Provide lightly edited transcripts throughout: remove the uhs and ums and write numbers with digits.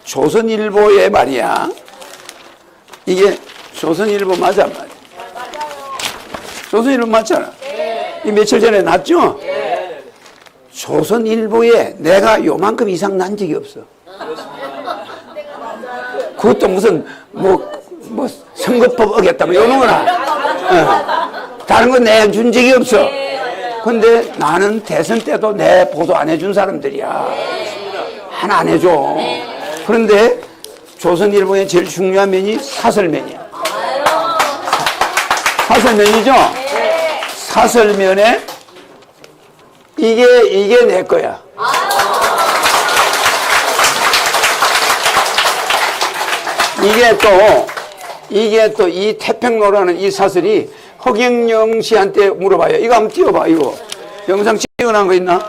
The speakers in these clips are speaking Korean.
조선일보에 말이야. 이게 조선일보 맞아, 안 맞아? 조선일보 맞잖아. 이 며칠 전에 났죠? 조선일보에 내가 요만큼 이상 난 적이 없어. 그것도 무슨 뭐 선거법 어겼다 뭐 이런 거나 다른 건 내 준 적이 없어. 근데 나는 대선 때도 내 보도 안 해준 사람들이야. 하나 안 해줘. 그런데 조선일보의 제일 중요한 면이 사설면이야. 사설면이죠? 사설면에 이게 내 거야. 이게 또 이 태평로라는 이 사설이 허경영 씨한테 물어봐요. 이거 한번 띄워봐, 이거. 영상 찍어놓은 거 있나?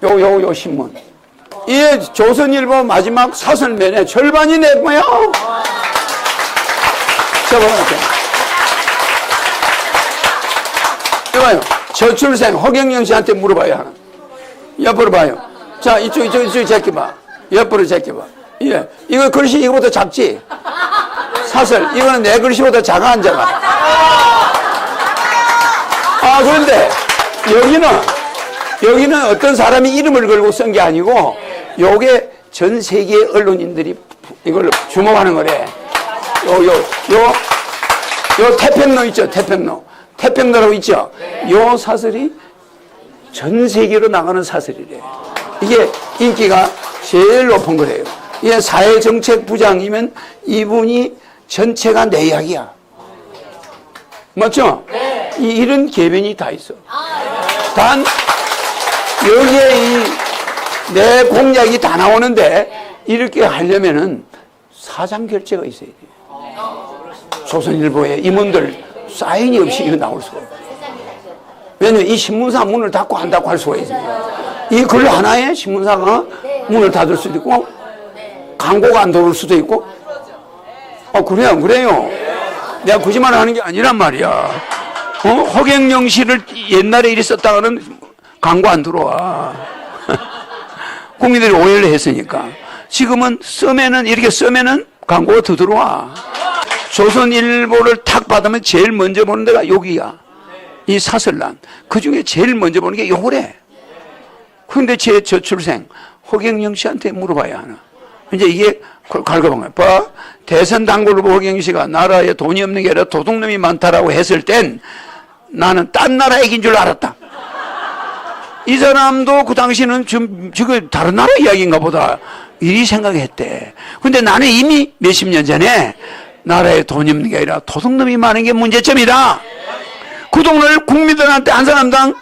요 신문. 이게 조선일보 마지막 사설면에 절반이 내 거야. 잡아볼게. 이봐요. 저출생 허경영 씨한테 물어봐요, 하나. 옆으로 봐요. 자, 이쪽 제껴봐. 옆으로 제껴봐. 예. 이거 글씨 이거보다 작지? 사설. 이거는 내 글씨보다 작아, 안 작아? 그런데 여기는 어떤 사람이 이름을 걸고 쓴 게 아니고 요게 전 세계 언론인들이 이걸 주목하는 거래. 요 태평로 있죠? 태평로라고 있죠? 요 사설이 전 세계로 나가는 사설이래. 이게 인기가 제일 높은 거래요. 이게 사회정책부장이면 이분이 전체가 내 이야기야. 맞죠? 이런 계변이 다 있어. 단 여기에 내 공약이 다 나오는데 이렇게 하려면은 사장 결재가 있어야 돼. 조선일보에 임원들 사인이 없이 이거 나올 수가 없어. 왜냐면 이 신문사 문을 닫고 안 닫고 할 수가 있어요. 이 글 하나에 신문사가 문을 닫을 수도 있고 광고가 안 들어올 수도 있고. 그래요. 내가 거짓말 하는 게 아니란 말이야. 허경영 씨를 옛날에 이리 썼다가는 광고 안 들어와. 국민들이 오해를 했으니까. 지금은 이렇게 쓰면은 광고가 더 들어와. 조선일보를 탁 받으면 제일 먼저 보는 데가 여기야. 이 사설란. 그 중에 제일 먼저 보는 게 요거래. 그런데 제 저출생 허경영 씨한테 물어봐야 하나. 이제 이게 갈급한 거야. 봐. 대선 당골 허경영 씨가 나라에 돈이 없는 게 아니라 도둑놈이 많다라고 했을 땐 나는 딴 나라 얘기인 줄 알았다. 이 사람도 그 당시는 저거 다른 나라 이야기인가 보다 이리 생각했대. 근데 나는 이미 몇십 년 전에 나라에 돈이 없는 게 아니라 도둑놈이 많은 게 문제점이다. 그 돈을 국민들한테 한 사람당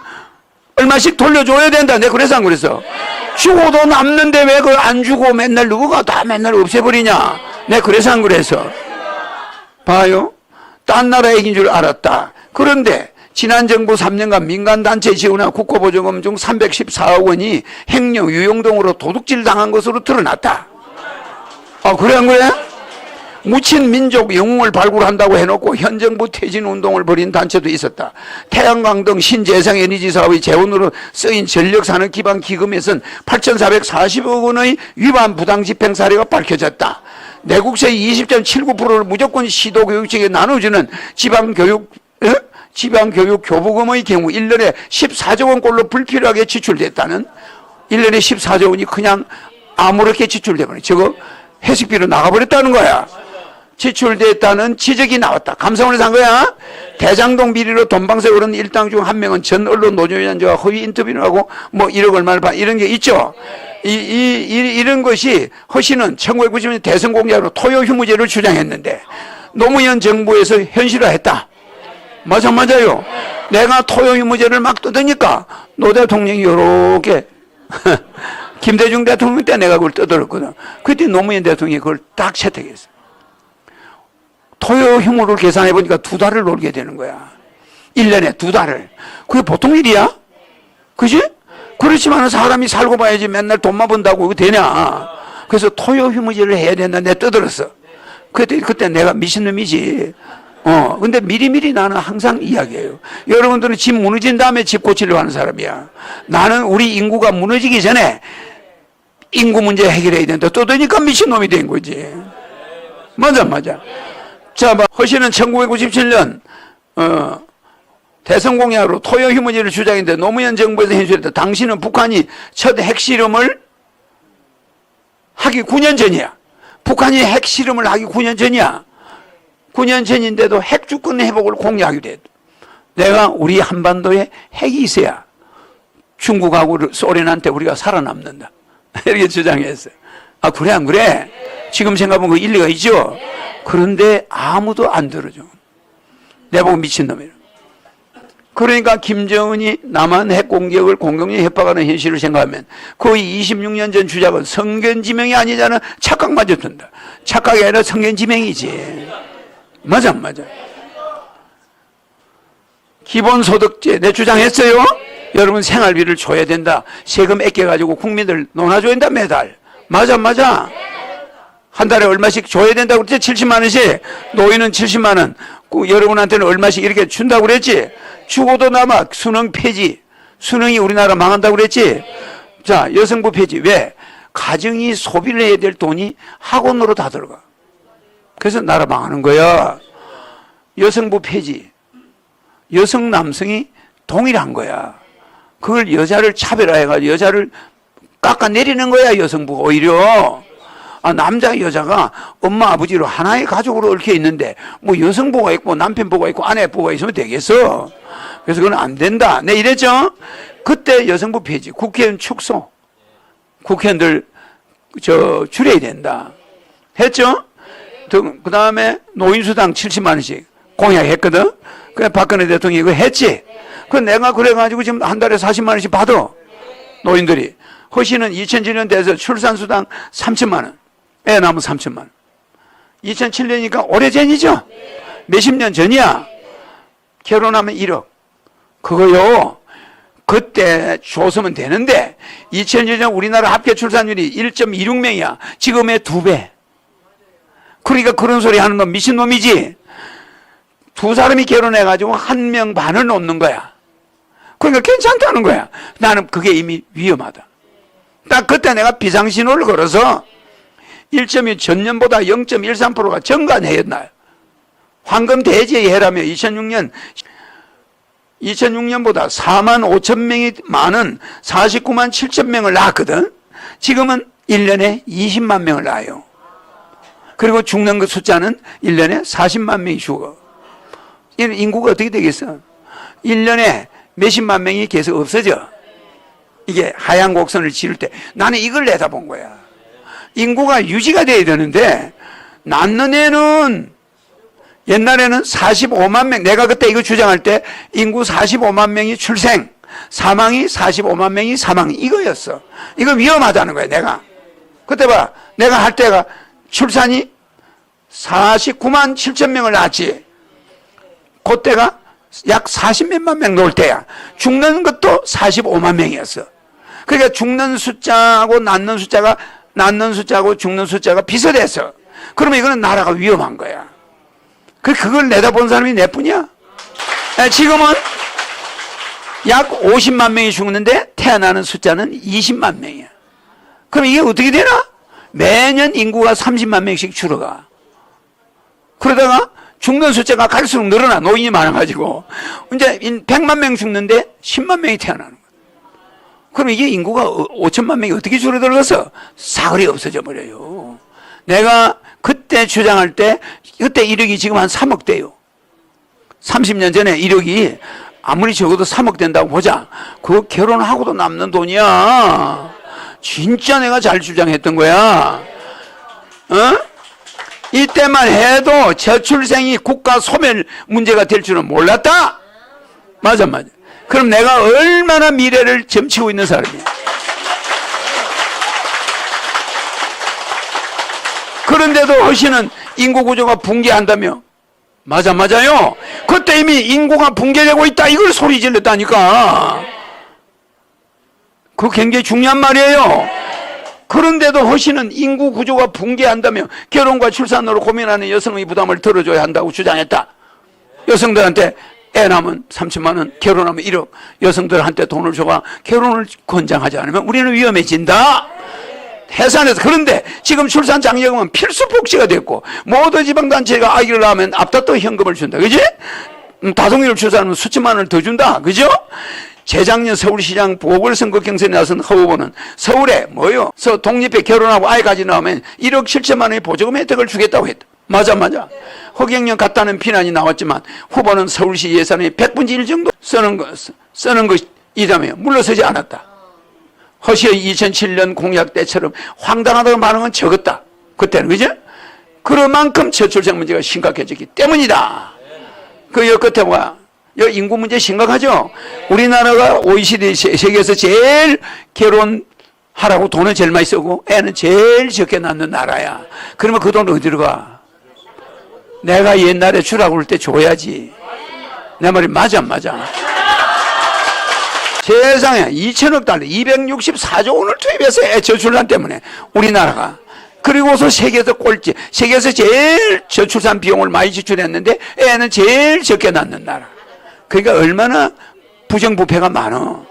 얼마씩 돌려줘야 된다. 내가 그래서 안 그랬어. 주고도 남는데 왜 그걸 안 주고 맨날 누구가 다 맨날 없애버리냐. 내가 그래서 안 그랬어. 봐요. 딴 나라 얘기인 줄 알았다. 그런데 지난 정부 3년간 민간단체 지원한 국고보조금 중 314억 원이 횡령, 유용동으로 도둑질 당한 것으로 드러났다. 그래 안 그래? 묻힌 민족 영웅을 발굴한다고 해놓고 현 정부 퇴진운동을 벌인 단체도 있었다. 태양광 등 신재생에너지 사업의 재원으로 쓰인 전력산업 기반 기금에선 8,440억 원의 위반 부당 집행 사례가 밝혀졌다. 내국세 20.79%를 무조건 시도교육청에 나눠주는 지방교육 교부금의 경우 1년에 14조 원꼴로 불필요하게 지출됐다는. 1년에 14조 원이 그냥 아무렇게 지출되버려. 저거 회식비로 나가버렸다는 거야. 지출됐다는 지적이 나왔다. 감사원에서 한 거야. 대장동 비리로 돈방세 오른 일당 중 한 명은 전 언론 노조위원장과 허위 인터뷰를 하고 뭐 1억 얼마를 이런 게 있죠. 이런 것이 허 씨는 1990년 대선 공약으로 토요 휴무제를 주장했는데 노무현 정부에서 현실화했다. 맞아요. 내가 토요 휴무제를 막 뜯으니까 노 대통령이 요렇게 김대중 대통령 때 내가 그걸 뜯어냈거든. 그때 노무현 대통령이 그걸 딱 채택했어. 토요 휴무를 계산해 보니까 2달을 놀게 되는 거야. 1년에 2달을. 그게 보통 일이야? 그지? 그렇지만 사람이 살고 봐야지 맨날 돈만 번다고 그거 되냐. 그래서 토요 휴무제를 해야 된다. 내가 뜯어냈어. 그때 내가 미친놈이지. 근데 미리미리 나는 항상 이야기해요. 여러분들은 집 무너진 다음에 집 고치려고 하는 사람이야. 나는 우리 인구가 무너지기 전에 인구 문제 해결해야 된다. 떠드니까 미친놈이 된 거지. 맞아. 자, 허씨는 1997년 대선 공약으로 토요 휴무지를 주장했는데 노무현 정부에서 현실했다. 당신은 북한이 첫 핵실험을 하기 9년 전이야. 북한이 핵실험을 하기 9년 전이야. 9년 전인데도 핵주권 회복을 공약하기로 했다. 내가 우리 한반도에 핵이 있어야 중국하고 소련한테 우리가 살아남는다. 이렇게 주장했어요. 아, 그래 안 그래? 지금 생각해보면 그 일리가 있죠? 그런데 아무도 안 들어줘. 내보고 미친놈이라. 그러니까 김정은이 남한 핵 공격을 공격력 협박하는 현실을 생각하면 거의 26년 전 주장은 성견지명이 아니잖아. 착각마저 든다. 착각이 아니라 성견지명이지. 맞아. 기본소득제 내 주장했어요. 여러분 생활비를 줘야 된다. 세금 아껴가지고 국민들 논아줘야 된다. 매달. 맞아. 한 달에 얼마씩 줘야 된다고 그랬지. 70만 원씩. 노인은 70만 원. 여러분한테는 얼마씩 이렇게 준다고 그랬지. 주고도 남아. 수능 폐지. 수능이 우리나라 망한다고 그랬지. 자, 여성부 폐지. 왜? 가정이 소비를 해야 될 돈이 학원으로 다 들어가. 그래서 나라 망하는 거야. 여성부 폐지. 여성 남성이 동일한 거야. 그걸 여자를 차별화해가지고 여자를 깎아내리는 거야. 여성부가 오히려. 아, 남자 여자가 엄마 아버지로 하나의 가족으로 얽혀 있는데 뭐 여성부가 있고 남편부가 있고 아내부가 있으면 되겠어. 그래서 그건 안 된다. 네, 이랬죠. 그때 여성부 폐지. 국회의원 축소. 국회의원들 줄여야 된다. 했죠. 그 다음에 노인수당 70만 원씩 공약했거든. 그래 박근혜 대통령이 이거 했지. 그 내가 그래가지고 지금 한 달에 40만 원씩 받아. 노인들이. 허씨는 2007년 돼서 출산수당 3천만 원. 애 낳으면 3천만 원. 2007년이니까 오래전이죠? 몇십 년 전이야. 결혼하면 1억. 그거요. 그때 줬으면 되는데 2007년 우리나라 합계 출산율이 1.26명이야. 지금의 2배. 그러니까 그런 소리 하는 건 미친놈이지. 두 사람이 결혼해가지고 1명 반을 놓는 거야. 그러니까 괜찮다는 거야. 나는 그게 이미 위험하다. 딱 그때 내가 비상신호를 걸어서 1.2 전년보다 0.13%가 증가했나요? 황금 대제의 해라며 2006년보다 4만 5천 명이 많은 49만 7천 명을 낳았거든. 지금은 1년에 20만 명을 낳아요. 그리고 죽는 그 숫자는 1년에 40만 명이 죽어. 인구가 어떻게 되겠어? 1년에 몇십만 명이 계속 없어져. 이게 하얀 곡선을 지를 때 나는 이걸 내다본 거야. 인구가 유지가 돼야 되는데 낳는 애는 옛날에는 45만 명, 내가 그때 이거 주장할 때 인구 45만 명이 출생, 사망이 45만 명이 사망, 이거였어. 이거 위험하다는 거야. 내가 그때 봐, 내가 할 때가 출산이 49만 7천 명을 낳았지. 그때가 약 40몇만 명 놓을 때야. 죽는 것도 45만 명이었어. 그러니까 죽는 숫자하고 낳는 숫자하고 죽는 숫자가 비슷했어. 그러면 이거는 나라가 위험한 거야. 그걸 내다본 사람이 내뿐이야. 지금은 약 50만 명이 죽는데 태어나는 숫자는 20만 명이야. 그럼 이게 어떻게 되나? 매년 인구가 30만 명씩 줄어가. 그러다가 죽는 숫자가 갈수록 늘어나. 노인이 많아가지고 이제 100만 명 죽는데 10만 명이 태어나는 거야. 그럼 이게 인구가 5천만 명이 어떻게 줄어들어서 사거리 없어져 버려요. 내가 그때 주장할 때 그때 1억이 지금 한 3억 돼요. 30년 전에 1억이 아무리 적어도 3억 된다고 보자. 그거 결혼하고도 남는 돈이야. 진짜 내가 잘 주장했던 거야. 이때만 해도 저출생이 국가 소멸 문제가 될 줄은 몰랐다. 맞아. 그럼 내가 얼마나 미래를 점치고 있는 사람이야. 그런데도 허씨는 인구 구조가 붕괴한다며. 맞아요. 그때 이미 인구가 붕괴되고 있다. 이걸 소리 질렀다니까. 그거 굉장히 중요한 말이에요. 그런데도 허씨는 인구 구조가 붕괴한다며 결혼과 출산으로 고민하는 여성의 부담을 덜어줘야 한다고 주장했다. 여성들한테 애 낳으면 3천만 원, 결혼하면 1억, 여성들한테 돈을 줘가 결혼을 권장하지 않으면 우리는 위험해진다. 해산해서. 그런데 지금 출산 장려금은 필수 복지가 됐고 모든 지방단체가 아기를 낳으면 앞다퉈 현금을 준다. 그지? 다송이를 출산하면 수천만 원을 더 준다. 그죠? 재작년 서울시장 보궐선거 경선에 나선 허 후보는 서울에 뭐요? 독립해 결혼하고 아이까지 나오면 1억 7천만 원의 보조금 혜택을 주겠다고 했다. 맞아. 허경영 같다는 비난이 나왔지만 후보는 서울시 예산의 100분의 1 정도 쓰는 것이라며 물러서지 않았다. 허시의 2007년 공약 때처럼 황당하다는 반응은 적었다. 그때는. 그죠? 그런 만큼 저출생 문제가 심각해졌기 때문이다. 그 끝에 뭐야? 인구 문제 심각하죠? 우리나라가 OECD 세계에서 제일 결혼하라고 돈을 제일 많이 쓰고 애는 제일 적게 낳는 나라야. 그러면 그 돈은 어디로 가? 내가 옛날에 주라고 할 때 줘야지. 내 말이 맞아 안 맞아? 세상에 2천억 달러 264조 원을 투입해서 애 저출산 때문에 우리나라가. 그리고서 세계에서 꼴찌, 세계에서 제일 저출산 비용을 많이 지출했는데 애는 제일 적게 낳는 나라. 그러니까 얼마나 부정부패가 많어.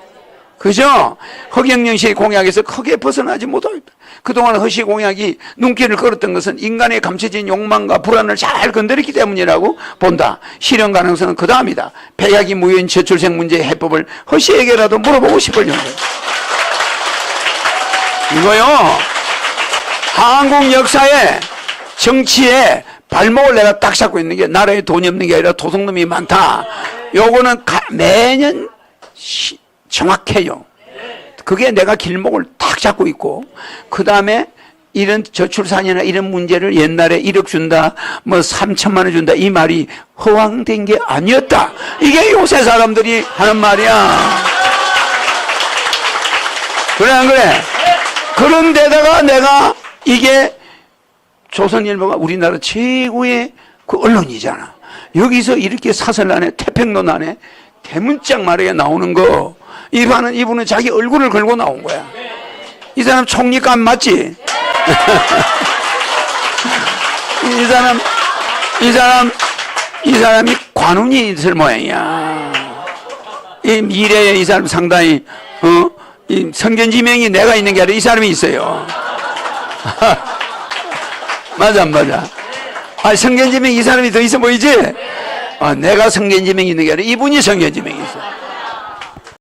그죠? 허경영 씨의 공약에서 크게 벗어나지 못하겠다. 그동안 허 씨 공약이 눈길을 끌었던 것은 인간의 감춰진 욕망과 불안을 잘 건드렸기 때문이라고 본다. 실현 가능성은 그 다음이다. 백약이 무효인 저출생 문제의 해법을 허 씨에게라도 물어보고 싶을 정도. 이거요, 한국 역사에 정치에 발목을 내가 딱 잡고 있는 게 나라에 돈이 없는 게 아니라 도둑놈이 많다. 요거는 매년 정확해요. 그게 내가 길목을 딱 잡고 있고, 그 다음에 이런 저출산이나 이런 문제를 옛날에 1억 준다, 뭐 3천만 원 준다, 이 말이 허황된 게 아니었다. 이게 요새 사람들이 하는 말이야. 그래 안 그래? 그런데다가 내가 이게 조선일보가 우리나라 최고의 그 언론이잖아. 여기서 이렇게 사설란에 태평로난에 대문짝 말하게 나오는 거, 이분은 자기 얼굴을 걸고 나온 거야. 이 사람 총리감 맞지? 이 사람이 관운이 있을 모양이야. 이 미래에 이 사람 상당히, 이 성견지명이 내가 있는 게 아니라 이 사람이 있어요. 맞아, 안 맞아? 성견지명 이 사람이 더 있어 보이지? 내가 성견지명이 있는 게 아니라 이분이 성견지명이 있어.